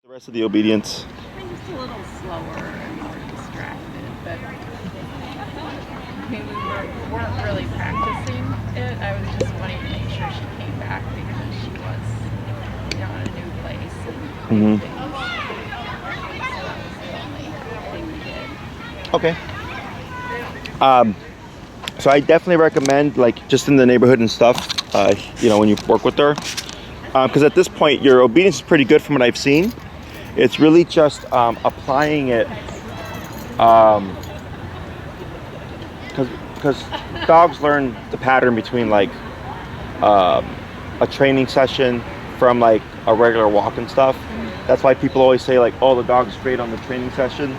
The rest of the obedience. I'm just a little slower and more distracted, but I mean, we weren't really practicing it. I was just wanting to make sure she came back because she was, in a new place and new things. So that was the only thing we did. Okay. So I definitely recommend, like, just in the neighborhood and stuff, when you work with her, because at this point your obedience is pretty good from what I've seen. It's really just applying it, because dogs learn the pattern between like a training session from like a regular walk and stuff. That's why people always say like, oh, the dog's great on the training session,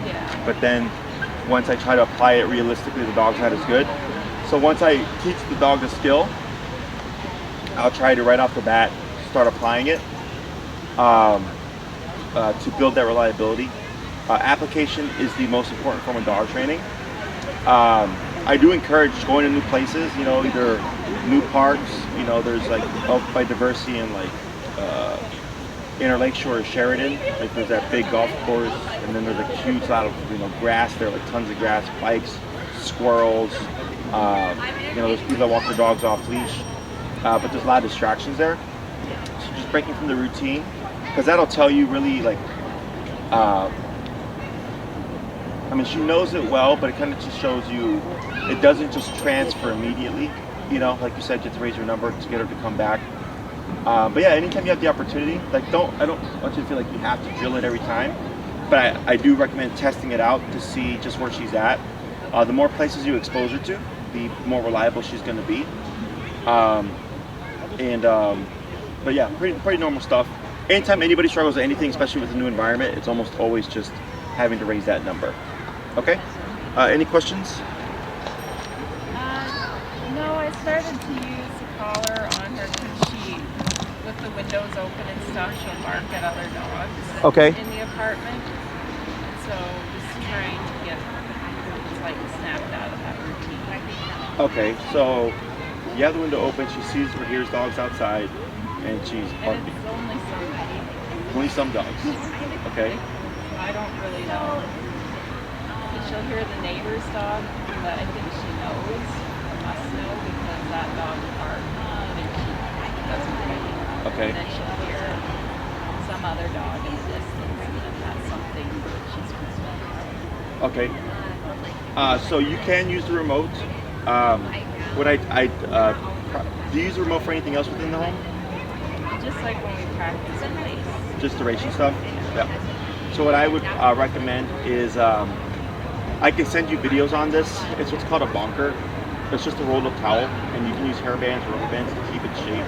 Yeah. but then once I try to apply it realistically, the dog's not as good. So once I teach the dog the skill, I'll try to right off the bat start applying it to build that reliability. Application is the most important form of dog training. I do encourage going to new places, either new parks, there's like out by Diversity and like Inner Lakeshore or Sheridan, like there's that big golf course, and then there's a huge lot of grass there, like tons of grass, bikes, squirrels, there's people that walk their dogs off leash, but there's a lot of distractions there. So just breaking from the routine, because that'll tell you really like, she knows it well, but it kind of just shows you it doesn't just transfer immediately. Like you said, you have to raise your number to get her to come back. But yeah, anytime you have the opportunity, like I don't want you to feel like you have to drill it every time, but I do recommend testing it out to see just where she's at. The more places you expose her to, the more reliable she's going to be. But yeah, pretty normal stuff. Anytime anybody struggles with anything, especially with a new environment, it's almost always just having to raise that number. Okay? Any questions? No, I started to use a collar on her because with the windows open and stuff, she'll bark at other dogs Okay. in the apartment. So just trying to get snapped out of that routine. Okay, so you have the window open, she sees or hears dogs outside, and she's And barking. it's only somebody. Only some dogs. Okay. I don't really know. She'll hear the neighbor's dog that I think she knows or must know because that dog barks and she doesn't bite. Okay. And then she'll hear some other dog in the distance and then that's something she's supposed to know. Okay. So you can use the remote. Do you use the remote for anything else within the home? Just like when we practice in place. Just duration stuff? Yeah. So what I would recommend is I can send you videos on this. It's what's called a bonker. It's just a rolled up towel, and you can use hair bands or rubber bands to keep it shape.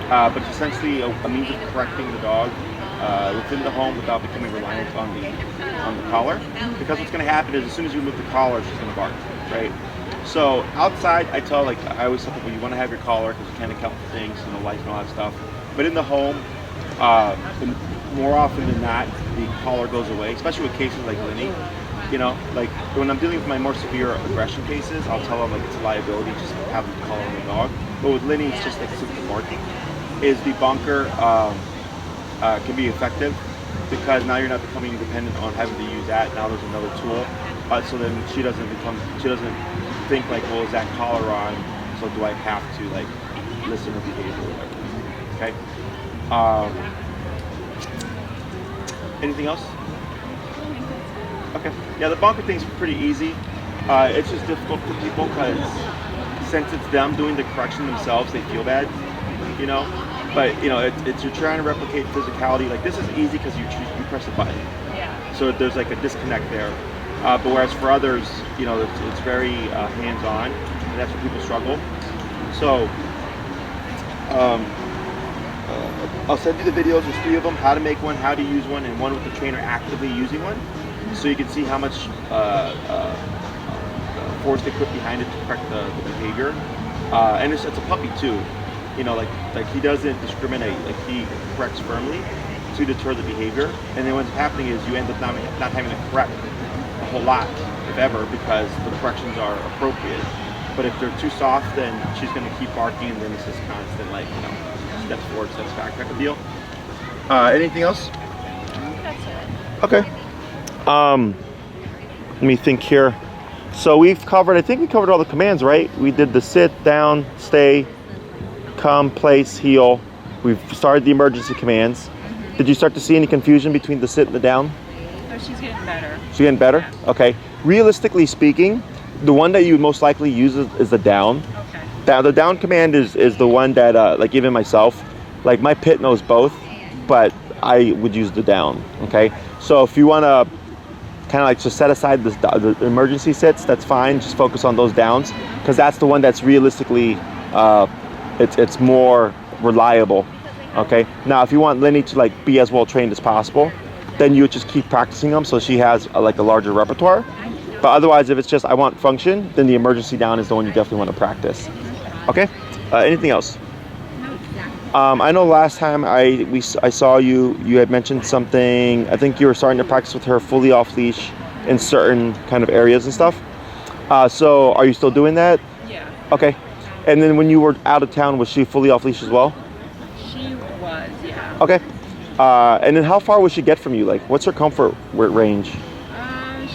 But it's essentially a means of correcting the dog within the home without becoming reliant on the collar. Because what's going to happen is as soon as you remove the collar, she's going to bark, right? So outside, I always tell people you want to have your collar because you can't account for things, life and all that stuff. But in the home, more often than not, the collar goes away, especially with cases like Linnie. Like when I'm dealing with my more severe aggression cases, I'll tell them like it's a liability, just have the collar on the dog. But with Linnie, it's just like simply barking. Is the bunker can be effective because now you're not becoming dependent on having to use that. Now there's another tool, so then she doesn't think like, well, is that collar on? So do I have to like listen or behave or whatever? Okay. Anything else? Okay. Yeah, the bunker thing's pretty easy. It's just difficult for people because since it's them doing the correction themselves, they feel bad, But it's you're trying to replicate physicality. Like this is easy because you press a button. Yeah. So there's like a disconnect there. But whereas for others, it's very hands-on, and that's where people struggle. So I'll send you the videos. There's 3 of them: how to make one, how to use one, and one with the trainer actively using one, so you can see how much force they put behind it to correct the behavior. And it's a puppy too. Like he doesn't discriminate. Like he corrects firmly to deter the behavior. And then what's happening is you end up not having to correct a whole lot, if ever, because the corrections are appropriate. But if they're too soft, then she's going to keep barking, and then it's this constant, steps forward, steps back type of deal. Anything else? Okay. Let me think here. So we've covered, I think we covered all the commands, right? We did the sit, down, stay, come, place, heel. We've started the emergency commands. Did you start to see any confusion between the sit and the down? Oh, she's getting better. She's getting better? Yeah. Okay. Realistically speaking, the one that you would most likely use is the down. Okay. Now, the down command is the one that, like even myself, like my pit knows both, but I would use the down, okay? So if you want to kind of like just set aside the emergency sits, that's fine. Just focus on those downs, because that's the one that's realistically, it's more reliable, okay? Now, if you want Linnie to like be as well trained as possible, then you would just keep practicing them so she has like a larger repertoire. But otherwise, if it's just I want function, then the emergency down is the one you definitely want to practice. Okay. Anything else? I know last time I saw you had mentioned something. I think you were starting to practice with her fully off leash in certain kind of areas and stuff. So are you still doing that? Yeah. Okay. And then when you were out of town, was she fully off leash as well? She was, yeah. Okay. And then how far would she get from you? Like, what's her comfort range?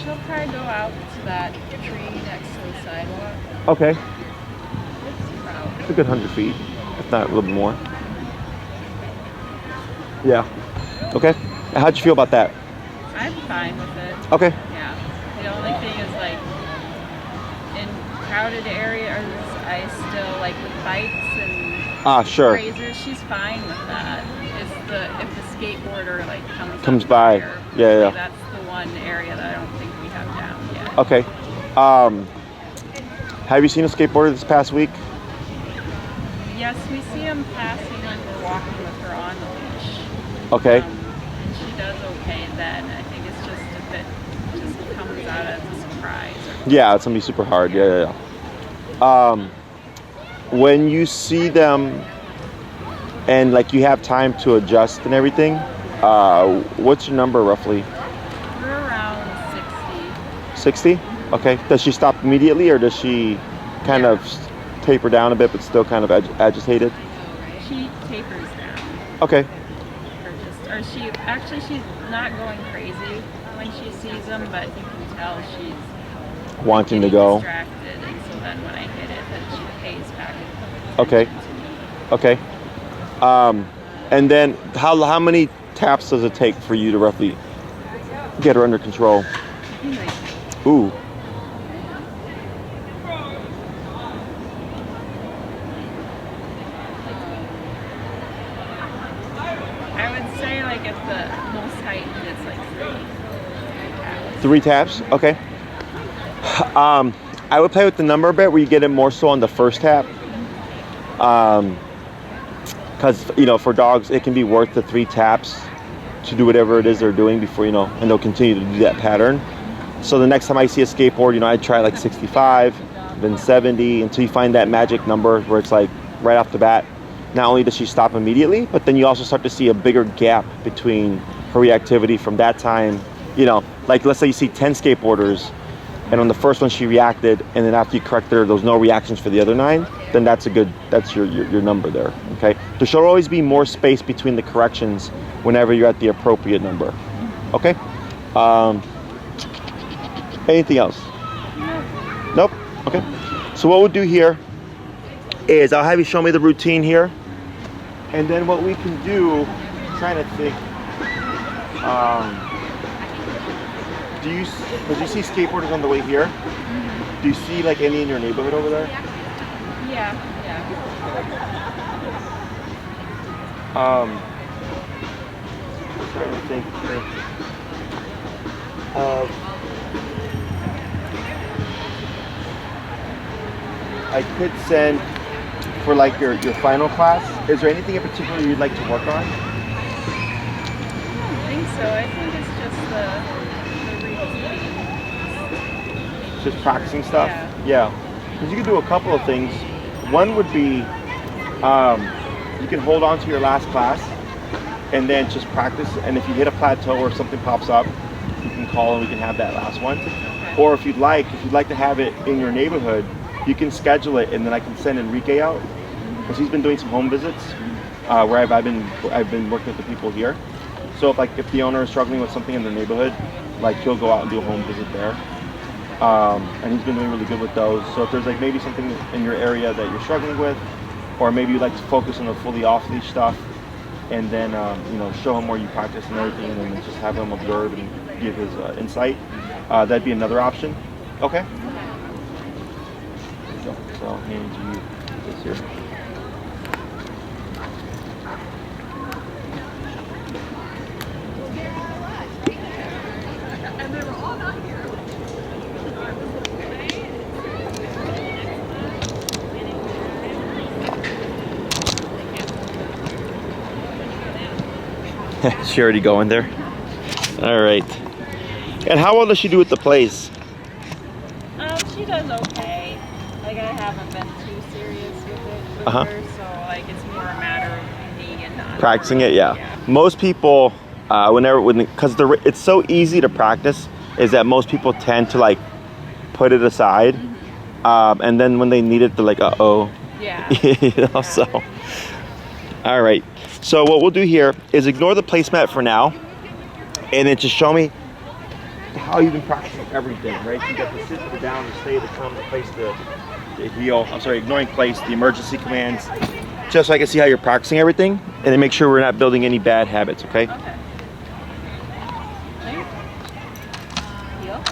She'll probably go out to that tree next to the sidewalk. Okay. It's about It's a good 100 feet, if not a little bit more. Yeah. Okay. How'd you feel about that? I'm fine with it. Okay. Yeah. The only thing is like in crowded areas, I still like with bikes and Sure. razors. She's fine with that. It's if the skateboarder like Comes up by. there, Yeah. that's the one area that I don't think we have down yet. Okay. Have you seen a skateboarder this past week? Yes, we see him passing when we're walking with her on the leash. Okay. And she does okay then. I think it's just if it just comes out as a surprise. Yeah, it's gonna be super hard. Yeah. When you see them and like you have time to adjust and everything, what's your number roughly? We're around 60. 60? Okay. Does she stop immediately, or does she kind of taper down a bit but still kind of agitated? She tapers down. Okay. She's not going crazy when she sees them, but you can tell she's Wanting to getting go. distracted, and so then when I hit it, then she pays back. Okay. attention to me. Okay. And then how many taps does it take for you to roughly get her under control? Ooh. I would say like if the most heightened it's like 3 taps. 3 taps? Okay. I would play with the number a bit where you get it more so on the first tap. Because, for dogs, it can be worth the 3 taps to do whatever it is they're doing before, and they'll continue to do that pattern. So the next time I see a skateboard, I'd try like 65, then 70, until you find that magic number where it's like right off the bat. Not only does she stop immediately, but then you also start to see a bigger gap between her reactivity from that time. Like let's say you see 10 skateboarders, and on the first one she reacted, and then after you correct her, there's no reactions for the other 9, then that's your number there, okay? There should always be more space between the corrections whenever you're at the appropriate number, okay? Anything else? Nope. Okay. So what we'll do here is I'll have you show me the routine here, and then what we can do, I'm trying to think, do you see skateboarders on the way here? Mm-hmm. Do you see like any in your neighborhood over there? Yeah. I'm trying to think here. I could send for like your final class. Is there anything in particular you'd like to work on? I don't think so. I think it's just the repeating. Just practicing stuff? Yeah. Because you can do a couple of things. One would be you can hold on to your last class and then just practice. And if you hit a plateau or something pops up, you can call and we can have that last one. Okay. Or if you'd like to have it in your neighborhood, you can schedule it, and then I can send Enrique out because he's been doing some home visits where I've been working with the people here. So if the owner is struggling with something in their neighborhood, like he'll go out and do a home visit there. And he's been doing really good with those. So if there's like maybe something in your area that you're struggling with, or maybe you'd like to focus on the fully off leash stuff, and then you know, show him where you practice and everything, and then just have him observe and give his insight, that'd be another option. Okay. There you go. So I'll hand you this here. She already going there? All right. And how well does she do with the plays? She does okay. Like, I haven't been too serious with it with her, so like it's more a matter of me and not practicing it. Yeah. Most people, because it's so easy to practice, is that most people tend to like put it aside, and then when they need it, they're like, uh-oh. Yeah. You know, so. All right. So what we'll do here is ignore the placemat for now, and then just show me how you've been practicing everything, right? You got the sit, the down, the stay, the come, the place, the heel. I'm sorry, ignoring place, the emergency commands, just so I can see how you're practicing everything, and then make sure we're not building any bad habits, okay? Okay. Heel.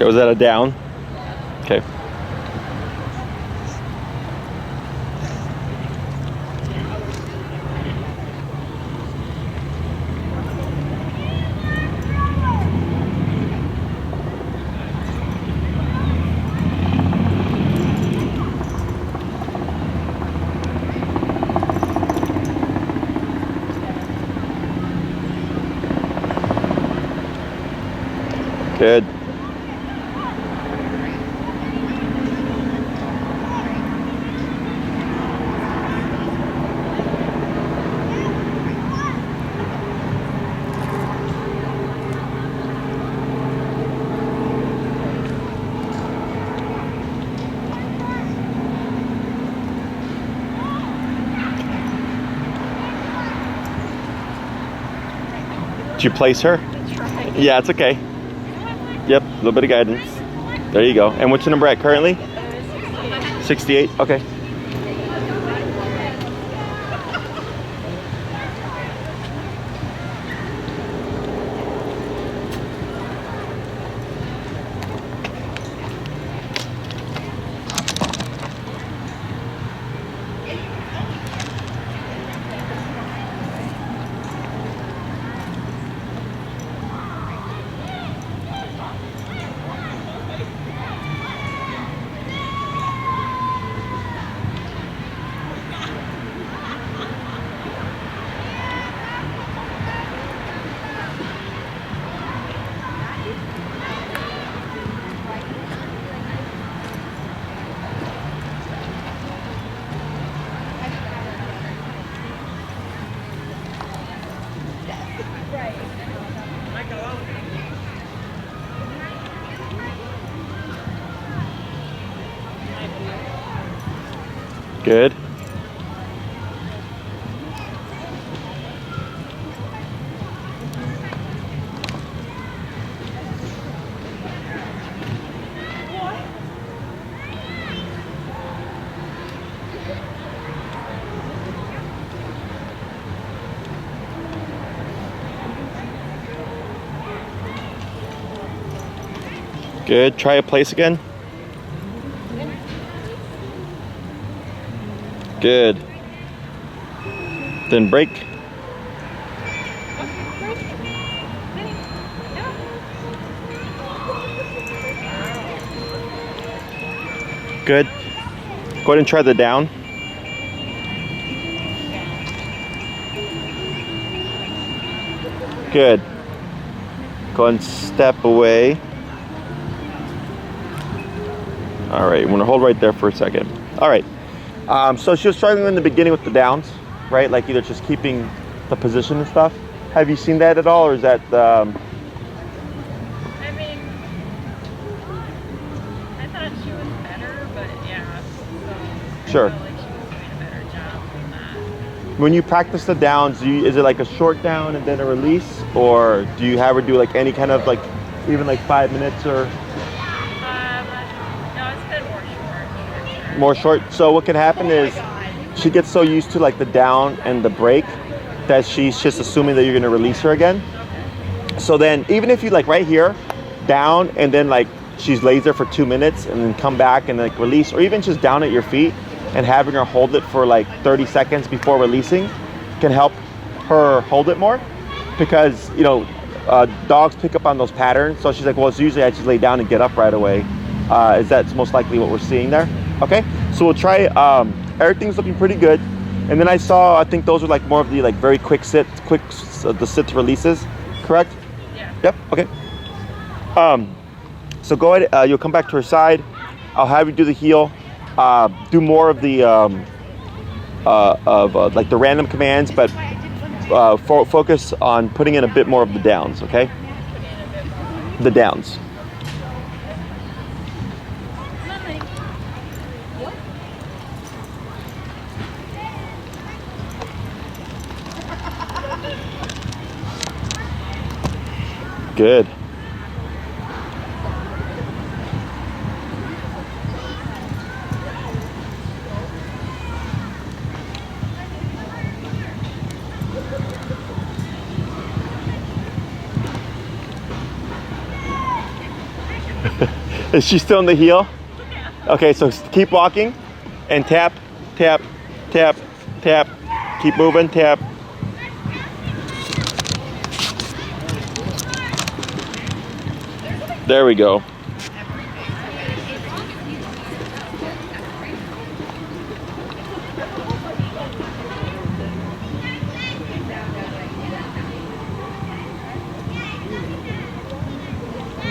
Okay, was that a down? Okay. Good. Did you place her? Yeah, it's okay. Yep, a little bit of guidance. There you go. And what's your number at currently? 68. Okay. Good. Good. Try a place again. Good. Then break. Good. Go ahead and try the down. Good. Go ahead and step away. All right, I'm gonna hold right there for a second. All right, so she was struggling in the beginning with the downs, right? Like either just keeping the position and stuff. Have you seen that at all, or is that? I mean, I thought she was better, but yeah. So Sure. I feel like she was doing a better job than that. When you practice the downs, is it like a short down and then a release, or do you have her do like any kind of like, even like 5 minutes or? No, it's been more short. More short. So what can happen is she gets so used to like the down and the break that she's just assuming that you're going to release her again. So then even if you like right here down and then like she's lays there for 2 minutes and then come back and like release, or even just down at your feet and having her hold it for like 30 seconds before releasing can help her hold it more, because you know dogs pick up on those patterns. So she's like, well, it's usually I just lay down and get up right away. Is that's most likely what we're seeing there. Okay, so we'll try. Everything's looking pretty good. And then I think those are like more of the like very quick the sit to releases, correct? Yeah. Yep. Okay. So go ahead. You'll come back to her side. I'll have you do the heel. Do more of the like the random commands, but focus on putting in a bit more of the downs. Okay. The downs. Good. Is she still in the heel? Okay, so keep walking and tap, tap, tap, tap. Keep moving, tap. There we go.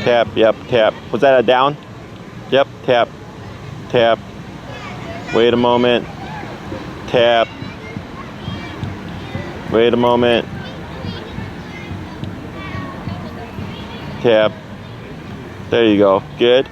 Tap, yep, tap. Was that a down? Yep, tap, tap. Wait a moment. Tap. Wait a moment. Tap. There you go. Good.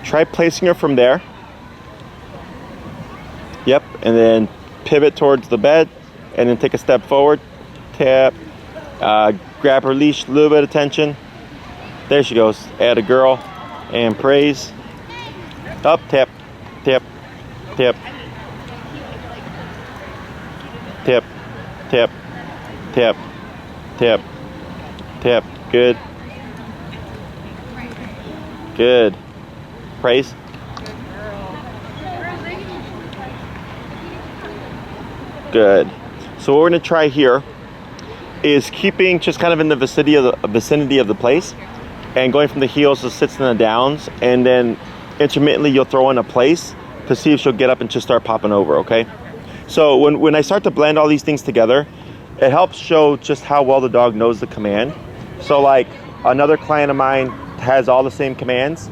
Try placing her from there. Yep, and then pivot towards the bed, and then take a step forward. Tap. Grab her leash, a little bit of tension. There she goes. Add a girl, and praise. Up, tap, tap, tap, tap, tap, tap, tap, tap. Good. Good. Praise. Good. So what we're going to try here is keeping just kind of in the vicinity of the place, and going from the heels to sits and the downs, and then intermittently you'll throw in a place to see if she'll get up and just start popping over. Okay. So when I start to blend all these things together, it helps show just how well the dog knows the command. So like another client of mine has all the same commands,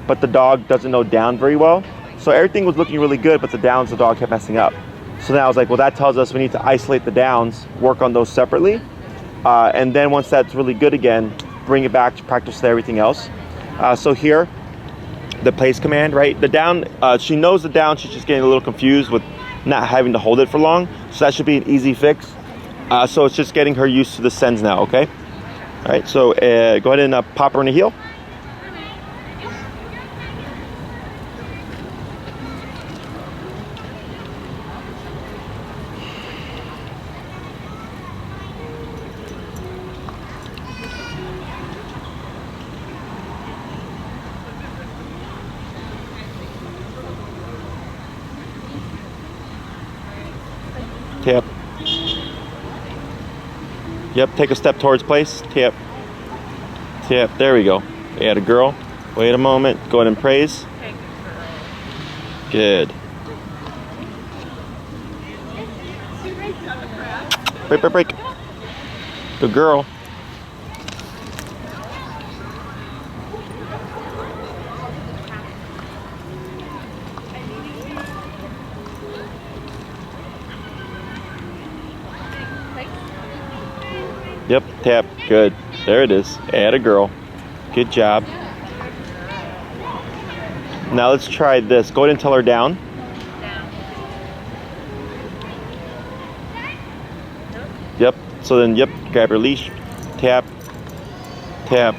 but the dog doesn't know down very well. So everything was looking really good, but the downs, the dog kept messing up. So then I was like, well, that tells us we need to isolate the downs, work on those separately. And then once that's really good again, bring it back to practice with everything else. So here, the place command, right? The down, she knows the down, she's just getting a little confused with not having to hold it for long. So that should be an easy fix. So it's just getting her used to the sends now, okay? All right, so go ahead and pop her in the heel. Tap. Yep, take a step towards place. Tap. Tap. There we go. Add a girl. Wait a moment. Go ahead and praise. Good. Break, break, break. Good girl. Yep, tap. Good. There it is. Add a girl. Good job. Now let's try this. Go ahead and tell her down. Yep. So then, yep, grab her leash. Tap. Tap.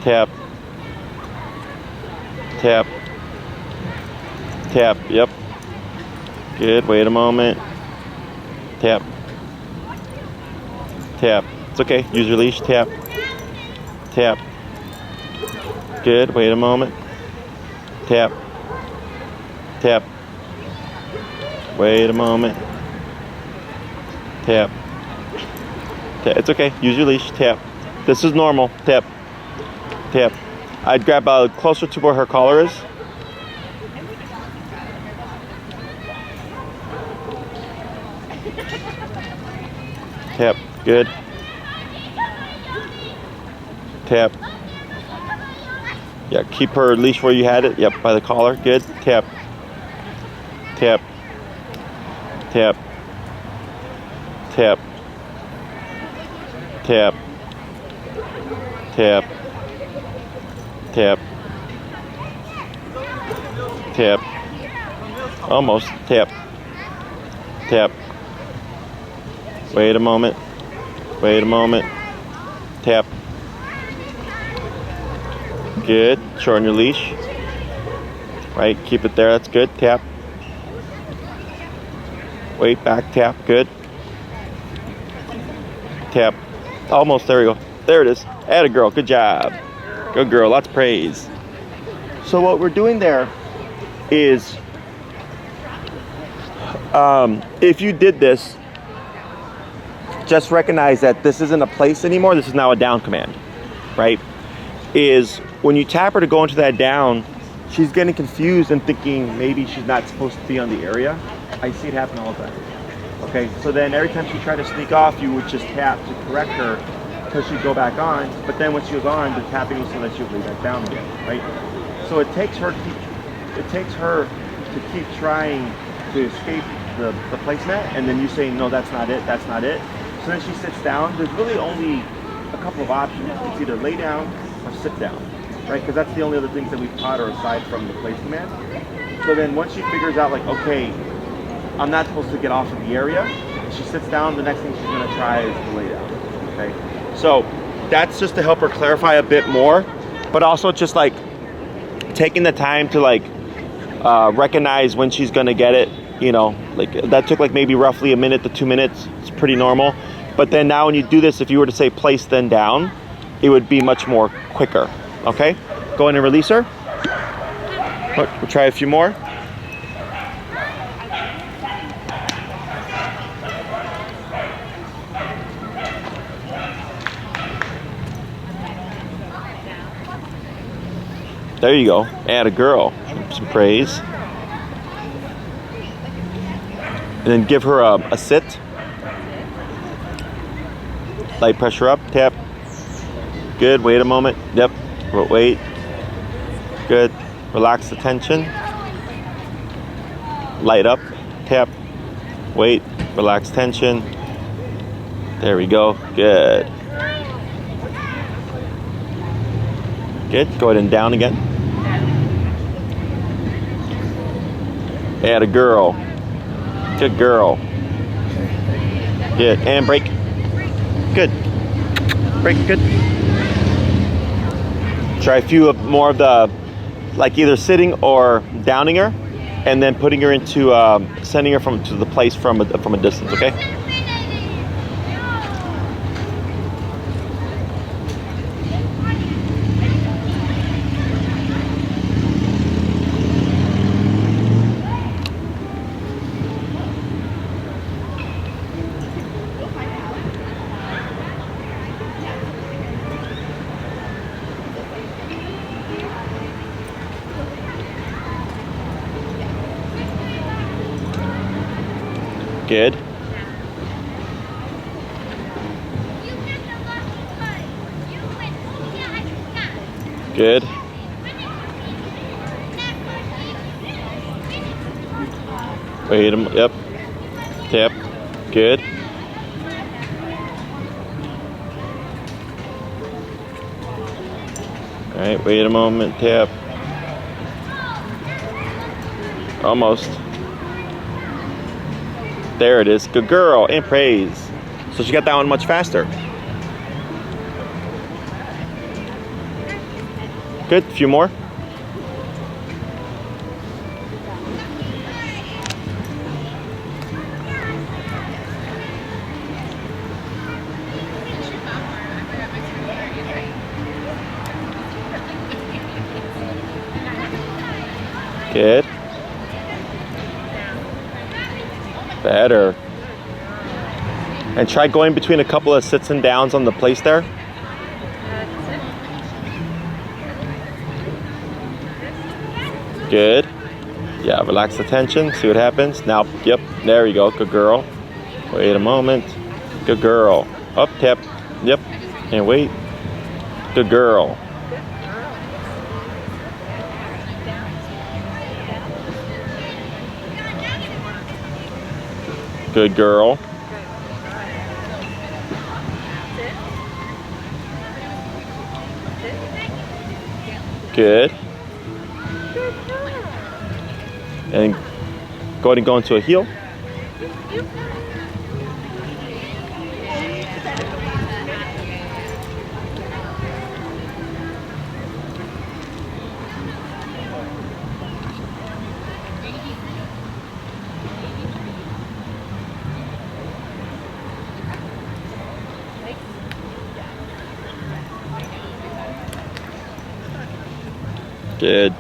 Tap. Tap. Tap. Yep. Good. Wait a moment. Tap. Tap. It's okay. Use your leash. Tap. Tap. Good. Wait a moment. Tap. Tap. Wait a moment. Tap. Tap. It's okay. Use your leash. Tap. This is normal. Tap. Tap. I'd grab closer to where her collar is. Tap. Good. Tap. Yeah, keep her leash where you had it. Yep, by the collar. Good. Tap. Tap. Tap. Tap. Tap. Tap. Tap. Tap. Almost. Tap. Tap. Wait a moment. Wait a moment. Tap. Good. Shorten your leash. Right. Keep it there. That's good. Tap. Wait. Back. Tap. Good. Tap. Almost. There we go. There it is. Atta girl. Good job. Good girl. Lots of praise. So what we're doing there is, if you did this, just recognize that this isn't a place anymore. This is now a down command, right? Is when you tap her to go into that down, she's getting confused and thinking maybe she's not supposed to be on the area. I see it happen all the time. Okay, so then every time she tried to sneak off, you would just tap to correct her until she'd go back on. But then when she was on, the tapping was so that she would lay back down again, right? So it takes her to keep trying to escape the placemat, and then you say, no, that's not it, that's not it. So then she sits down. There's really only a couple of options. It's either lay down or sit down, right? Because that's the only other things that we've taught her aside from the place command. So then once she figures out, like, okay, I'm not supposed to get off of the area, she sits down, the next thing she's gonna try is to lay down, okay? So that's just to help her clarify a bit more, but also just like taking the time to like recognize when she's gonna get it. You know, like that took like maybe roughly a minute to 2 minutes. It's pretty normal. But then now when you do this, if you were to say place then down, it would be much more quicker. Okay? Go in and release her. We'll try a few more. There you go. Add a girl. Some praise. And then give her a sit. Light pressure up. Tap. Good. Wait a moment. Yep. Wait. Good. Relax the tension. light up, tap, wait, relax tension. There we go, good. Good, go ahead and down again. Add a girl. Good girl. Good, and break. Good. Break, good. Try a few more of the, like either sitting or downing her, and then putting her into, sending her to the place from a distance, okay? Good. Good. Wait a minute. Yep. Tap. Good. All right. Wait a moment. Tap. Almost. There it is. Good girl. And praise. So she got that one much faster. Good. A few more. Good. Better. And try going between a couple of sits and downs on the place there. Good. Yeah, relax the tension. See what happens. Now, yep, there you go. Good girl. Wait a moment. Good girl. Up, tap. Yep. And wait. Good girl. Good girl. Good. And go ahead and go into a heel. Good.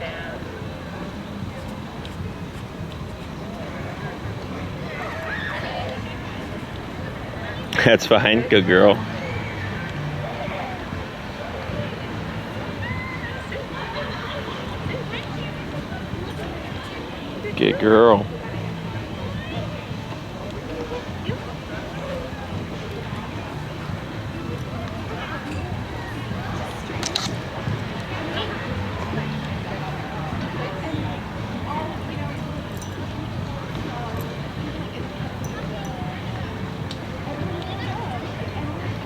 That's fine. Good girl. Good girl.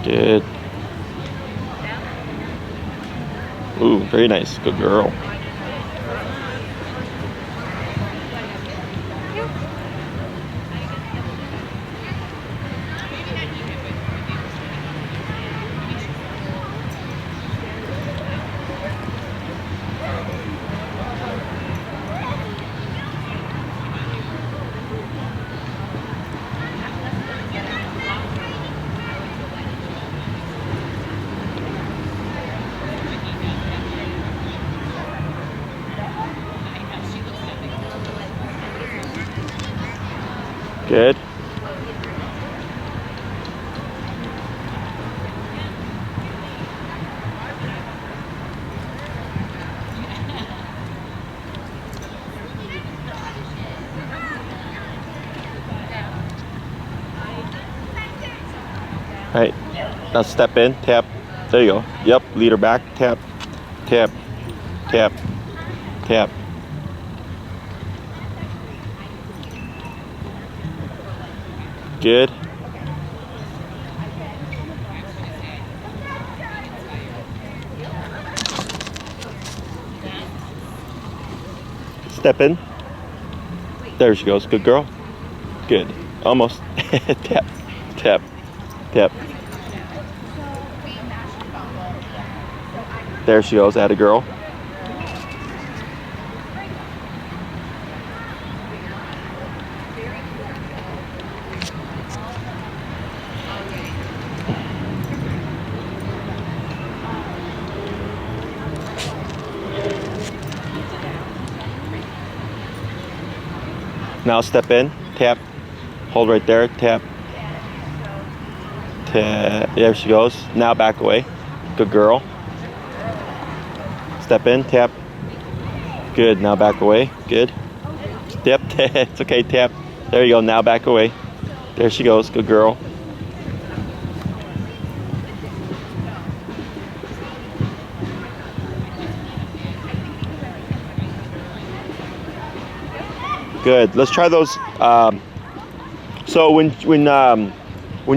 Good. Ooh, very nice. Good girl. Good. All right, now step in, tap. There you go. Yep, lead her back, tap, tap, tap, tap. Good. Step in. There she goes. Good girl. Good. Almost. Tap. Tap. Tap. There she goes. Atta girl. Now step in, tap, hold right there, tap, tap, there she goes. Now back away, good girl. Step in, tap, good, now back away, good. Yep, it's okay, tap, there you go, now back away. There she goes, good girl. Good. Let's try those. So when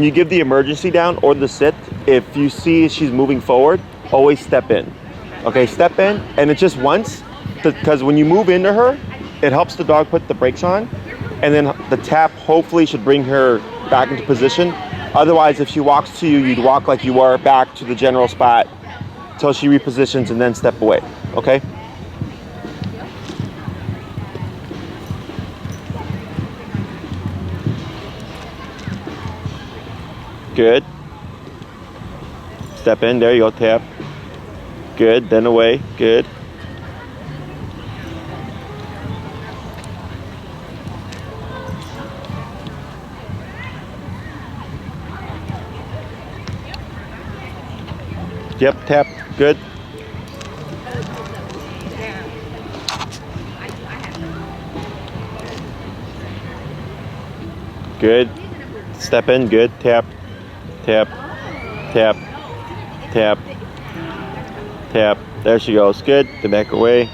you give the emergency down or the sit, if you see she's moving forward, always step in. Okay, step in, and it's just once, because when you move into her, it helps the dog put the brakes on, and then the tap hopefully should bring her back into position. Otherwise, if she walks to you, you'd walk like you were back to the general spot until she repositions and then step away. Okay. Good. Step in, there you go, tap. Good, then away, good. Yep, tap, good. Good. Step in, good, tap. Tap, tap, tap, tap. There she goes. Good. Then back away.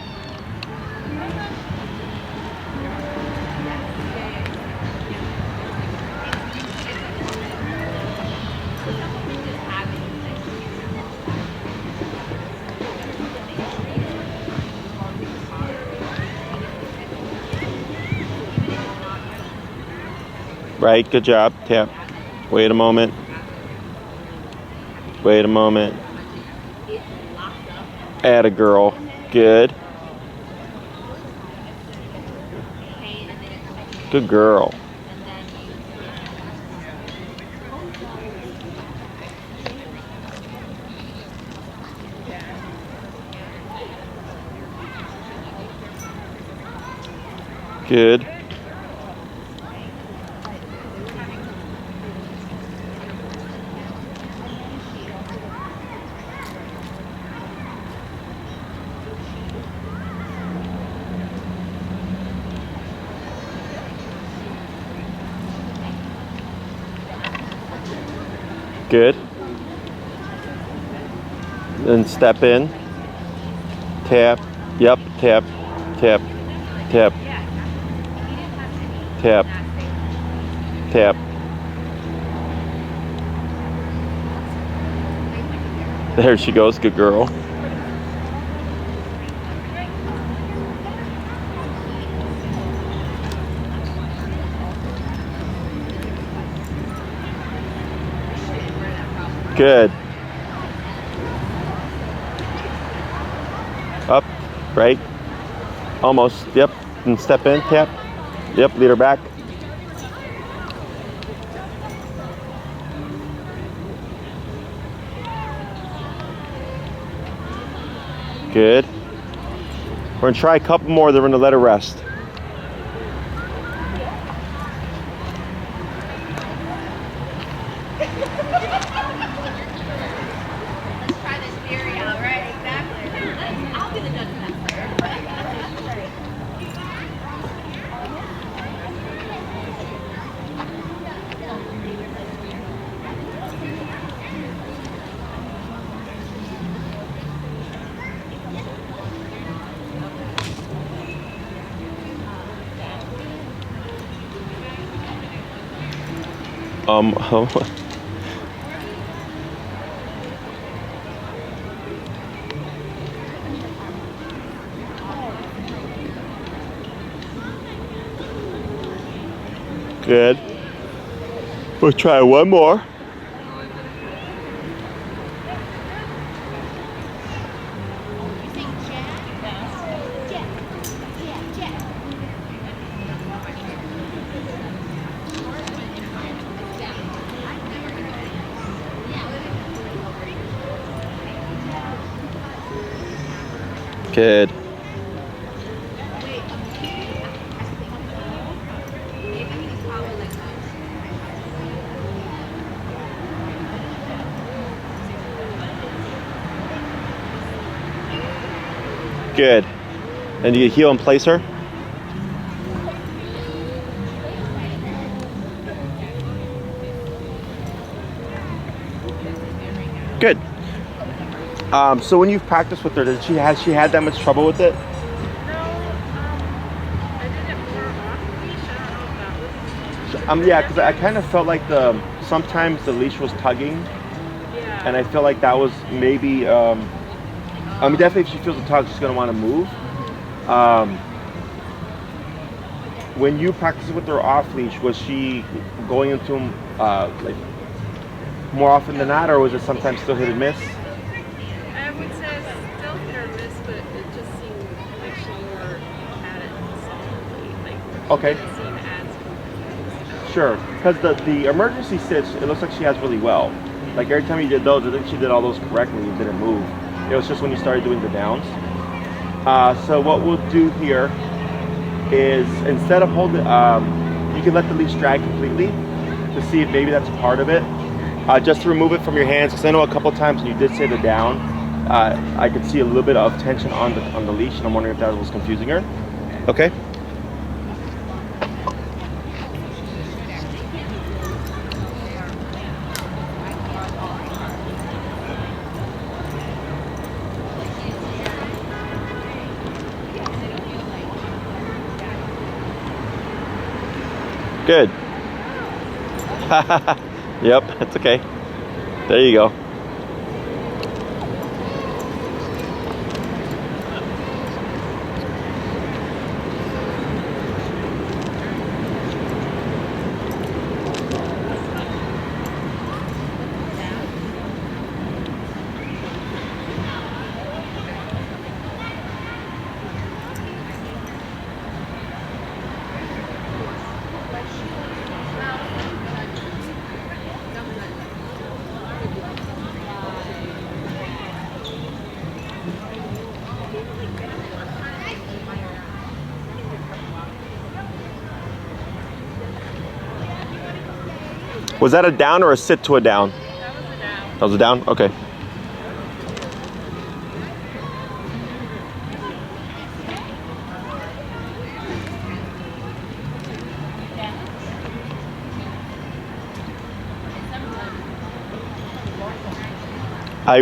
Right. Good job. Tap. Wait a moment. Wait a moment. Atta girl. Good. Good girl. Good. Good. Then step in. Tap. Yep. Tap. Tap. Tap. Tap. Tap. There she goes. Good girl. Good. Up, right, almost, yep, and step in, tap, yep, lead her back. Good. We're gonna try a couple more, then we're gonna let her rest. Good. We'll try one more. Good. Good. And do you heel and place her? Good. So when you've practiced with her, has she had that much trouble with it? No, I did it more off leash. I don't know if that was. Yeah, because I kind of felt like sometimes the leash was tugging, Yeah. and I feel like that was maybe. I mean, definitely, if she feels a tug, she's gonna want to move. When you practiced with her off leash, was she going into them like more often than not, or was it sometimes still hit and miss? I would say still hit or miss, but it just seemed like she more at it solidly. Like Okay. It didn't seem as confused. Sure, because the emergency sits, it looks like she has really well. Like every time you did those, I think she did all those correctly and didn't move. It was just when you started doing the downs. So what we'll do here is instead of holding, you can let the leash drag completely to see if maybe that's a part of it. Just to remove it from your hands, because I know a couple times when you did say the down, I could see a little bit of tension on the leash, and I'm wondering if that was confusing her. Okay. Good. Yep, it's okay. There you go. Was that a down or a sit to a down? That was a down. That was a down? Okay.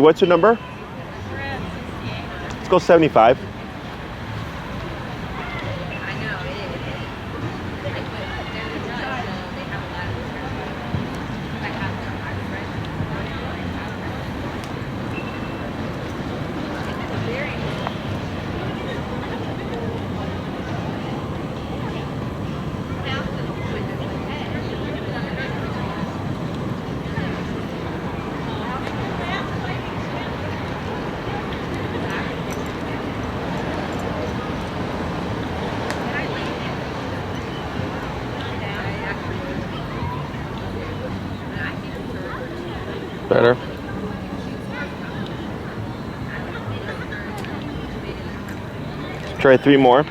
What's your number? We're at 68. Let's go 75. Better. Try 3 more.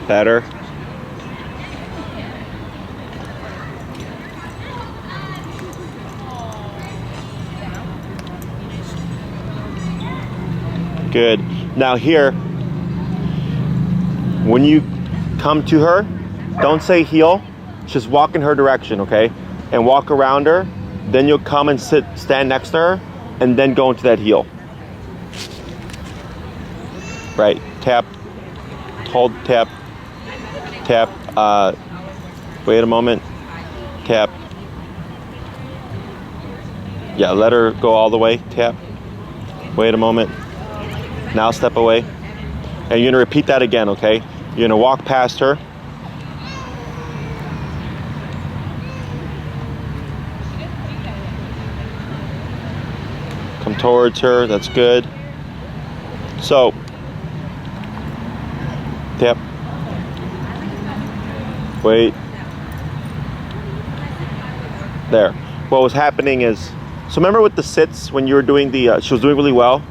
Better. Good. Now here, when you come to her, don't say heel, just walk in her direction, okay? And walk around her, Then you'll come and stand next to her, and then go into that heel. Right, tap, hold, tap, tap, wait a moment, tap. Yeah, let her go all the way, tap, wait a moment, now step away. And you're gonna repeat that again, okay? You're gonna walk past her. Come towards her, that's good. So, tap, wait, there. What was happening is, so remember with the sits when you were doing the, she was doing really well,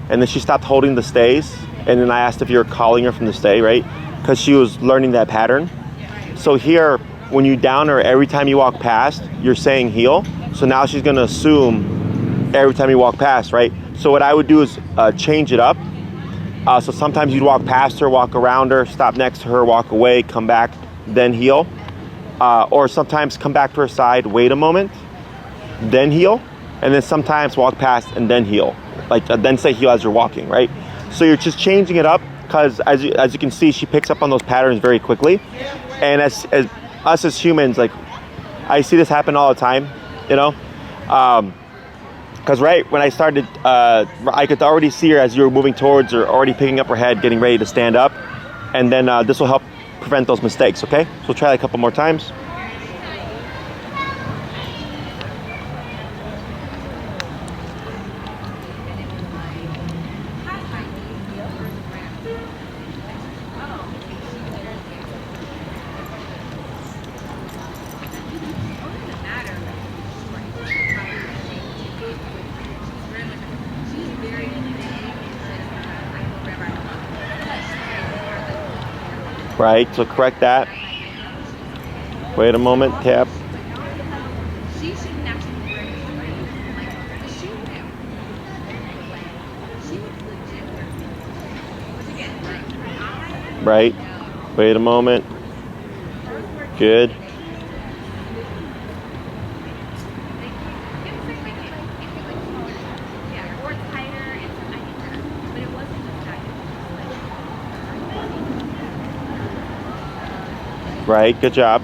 and then she stopped holding the stays, and then I asked if you were calling her from the stay, right? Because she was learning that pattern. So here, when you down her, every time you walk past, you're saying heel. So now she's gonna assume every time you walk past, right? So what I would do is change it up. So sometimes you'd walk past her, walk around her, stop next to her, walk away, come back, then heel. Or sometimes come back to her side, wait a moment, then heel. And then sometimes walk past and then heel. Like then say heel as you're walking, right? So you're just changing it up because as you can see, she picks up on those patterns very quickly. And as us as humans, like I see this happen all the time, you know? Because right when I started, I could already see her as you were moving towards her, already picking up her head, getting ready to stand up. And then this will help prevent those mistakes, okay? So we'll try it a couple more times. Right, so correct that. Wait a moment, tap. Right, wait a moment. Good. Right, good job.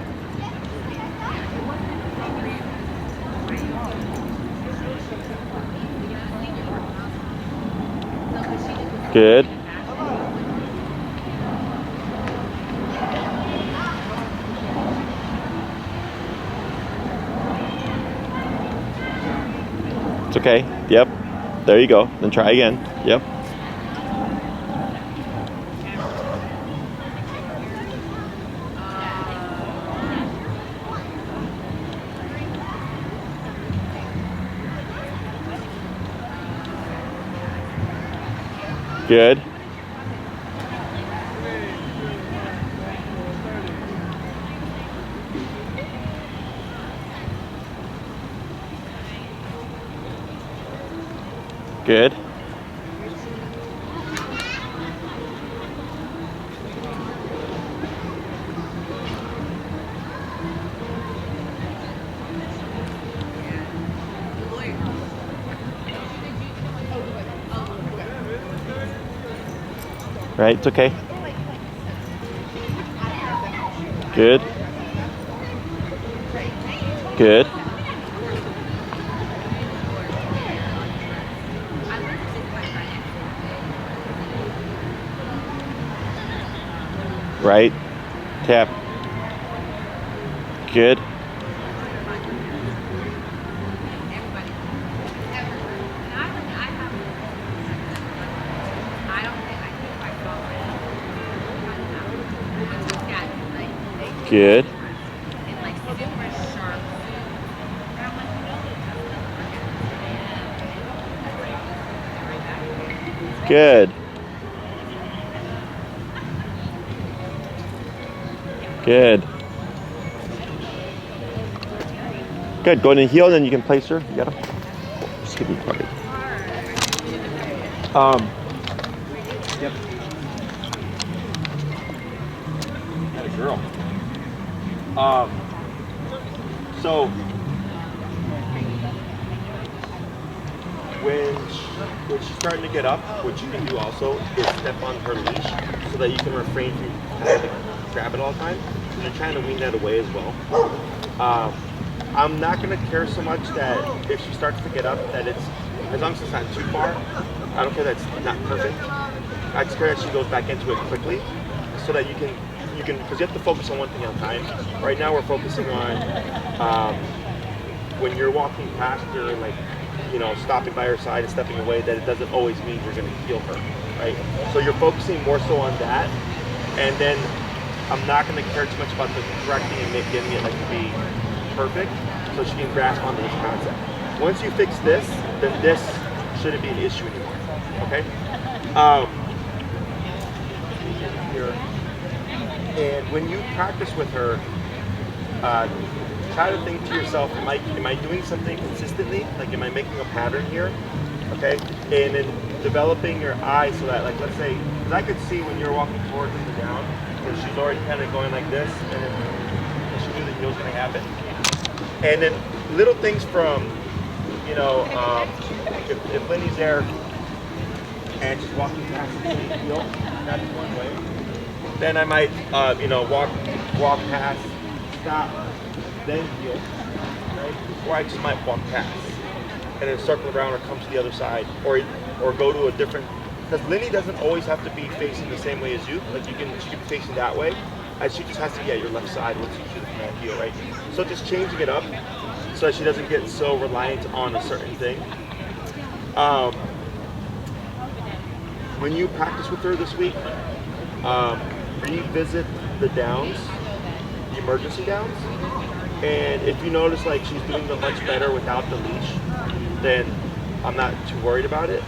Good. It's okay. Yep. There you go. Then try again. Yep. Good. Good. Right, it's okay. Good. Good. Right. Tap. Good. Good. Good. Good. Good. Go in and heel, then you can place her. You got her. Just give me a target. Yep. Got a girl. So when she's starting to get up, what you can do also is step on her leash so that you can refrain from having to grab it all the time. You're trying to wean that away as well. I'm not going to care so much that if she starts to get up, that it's, as long as it's not too far, I don't care that it's not perfect. I just care that she goes back into it quickly so that you can, because you have to focus on one thing at a time. Right now we're focusing on when you're walking past her, like, you know, stopping by her side and stepping away, that it doesn't always mean you're going to heal her, right? So you're focusing more so on that, and then I'm not going to care too much about the correcting and getting it like to be perfect, so she can grasp onto this concept. Once you fix this, then this shouldn't be an issue anymore. Okay. Here. And when you practice with her, try to think to yourself, am I doing something consistently? Like, am I making a pattern here? Okay. And then developing your eye so that, like, let's say, because I could see when you're walking towards the down, where she's already kind of going like this, and then she knew the heel's going to happen. And then little things from, you know, if Linnie's there and she's walking past the heel, that's one way. Then I might, you know, walk past, stop, then heel, right? Or I just might walk past and then circle around or come to the other side, or go to a different. Because Linnie doesn't always have to be facing the same way as you. Like, she can be facing that way, and she just has to be at your left side once you shoot the heel, right? So just changing it up so that she doesn't get so reliant on a certain thing. When you practice with her this week, revisit the downs, the emergency downs, and if you notice like she's doing much better without the leash, then I'm not too worried about it.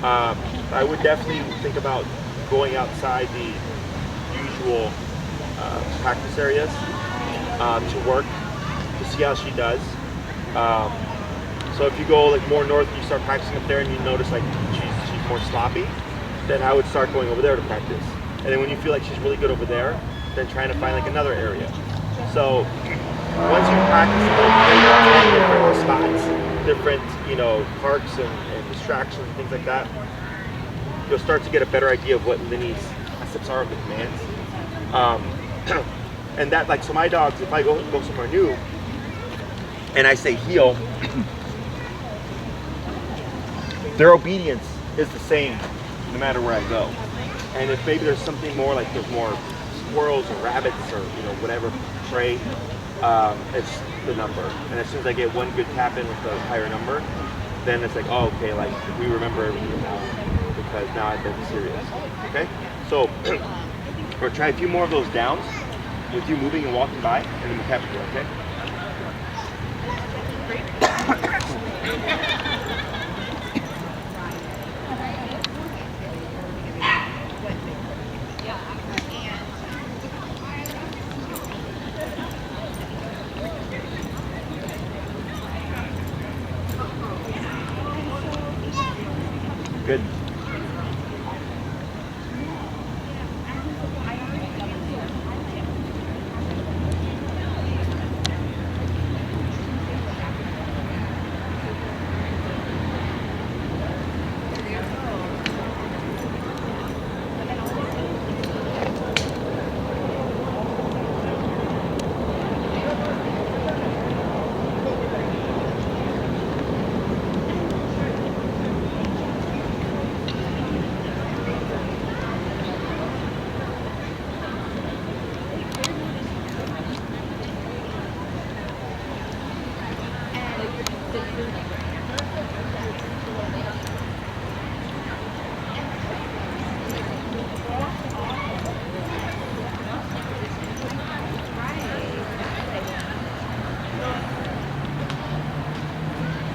I would definitely think about going outside the usual practice areas to work to see how she does. So if you go like more north and you start practicing up there and you notice like she's more sloppy, then I would start going over there to practice. And then when you feel like she's really good over there, then trying to find like another area. So once you practice different spots, different, you know, parks and distractions and things like that, you'll start to get a better idea of what Linnie's concepts are of the commands. And that, like, so my dogs, if I go somewhere new and I say heel, their obedience is the same no matter where I go. And if maybe there's something more, like there's more squirrels or rabbits or, you know, whatever prey, it's the number. And as soon as I get one good tap in with the higher number, then it's like, oh, okay, like we remember everything now because now I've been serious. Okay? So we'll try a few more of those downs with you moving and walking by, and then we'll capture it, okay? Good.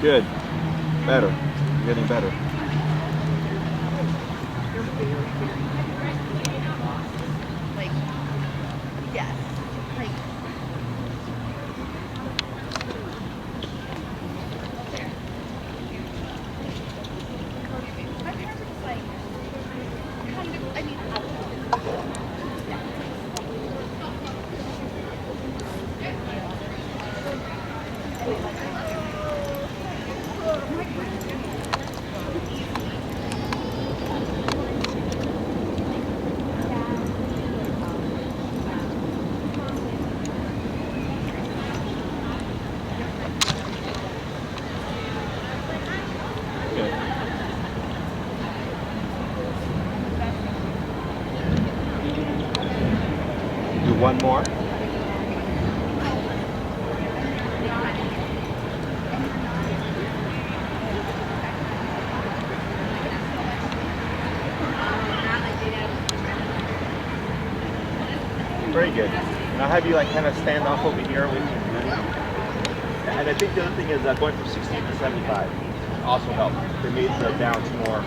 Good. Better. You're getting better. Like, yes. Like, One more. Very good. And I'll have you like kind of stand off over here with Linnie. And I think the other thing is going from 16 to 75 also helped. They made the downs more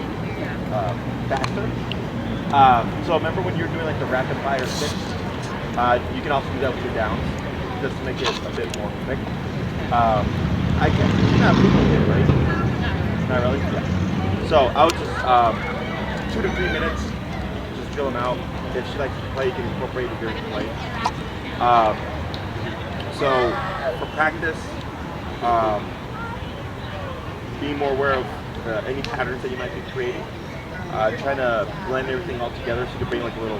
faster. So remember when you're doing like the rapid fire six, you can also do that with your downs, just to make it a bit more quick. I can, you're not people here, right? Not really? Yeah. So I would just 2 to 3 minutes, just drill them out. If she likes to play, you can incorporate it during the play. So for practice, being more aware of any patterns that you might be creating. Trying to blend everything all together so you can bring like a little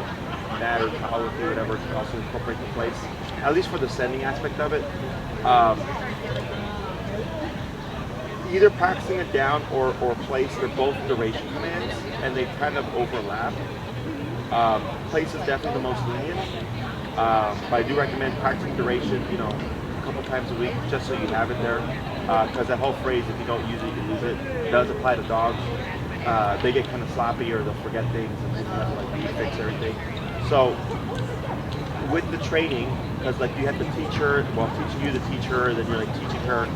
mat or towel with you, whatever, to also incorporate the place, at least for the sending aspect of it. Either practicing it down or place, they're both duration commands and they kind of overlap. Place is definitely the most lenient, but I do recommend practicing duration, a couple times a week, just so you have it there, because that whole phrase, if you don't use it, you lose it, does apply to dogs. They get kind of sloppy or they'll forget things and then you have to like refix everything. So with the training, because like you have the teacher, well, I'm teaching you the teacher, then you're like teaching her,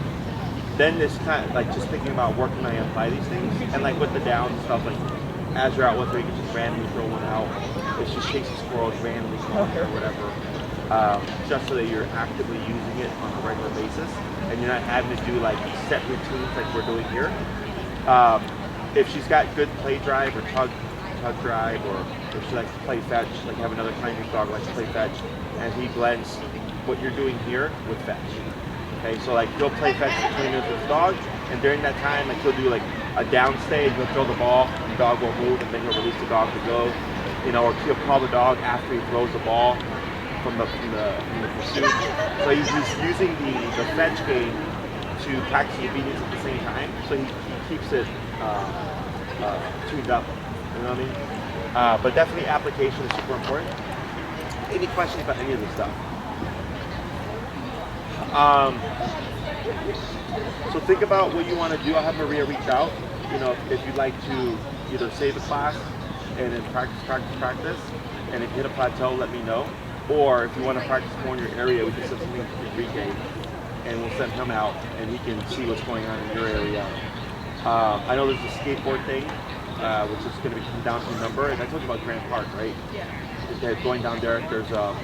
then it's kind of like just thinking about where can I apply these things, and like with the downs and stuff, like as you're out with her, you can just randomly throw one out. It's just chasing squirrels, randomly throw it or whatever, just so that you're actively using it on a regular basis, and you're not having to do like set routines like we're doing here. If she's got good play drive or tug drive, or if she likes to play fetch, like have another kind of dog likes to play fetch, and he blends what you're doing here with fetch. Okay, so like he'll play fetch for 20 minutes with his dog, and during that time, like he'll do like a down stage, he'll throw the ball, the dog won't move, and then he'll release the dog to go, or he'll call the dog after he throws the ball from the pursuit. So he's using the fetch game to practice obedience at the same time, so he keeps it tuned up, you know what I mean? But definitely application is super important. Any questions about any of this stuff? So think about what you want to do. I'll have Maria reach out, if you'd like to either save a class and then practice, and if you hit a plateau, let me know. Or if you want to practice more in your area, we can send something to Enrique, and we'll send him out, and he can see what's going on in your area. I know there's a skateboard thing, which is going to be coming down to a number, and I told you about Grand Park, right? Yeah. Going down there, there's a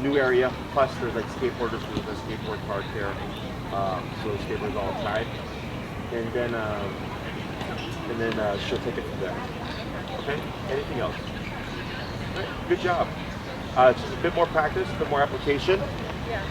new area, plus there's like skateboarders, there's a skateboard park there, so skateboarders all outside, and then she'll take it from there. Okay, anything else? All right. Good job. Just a bit more practice, a bit more application. Yeah.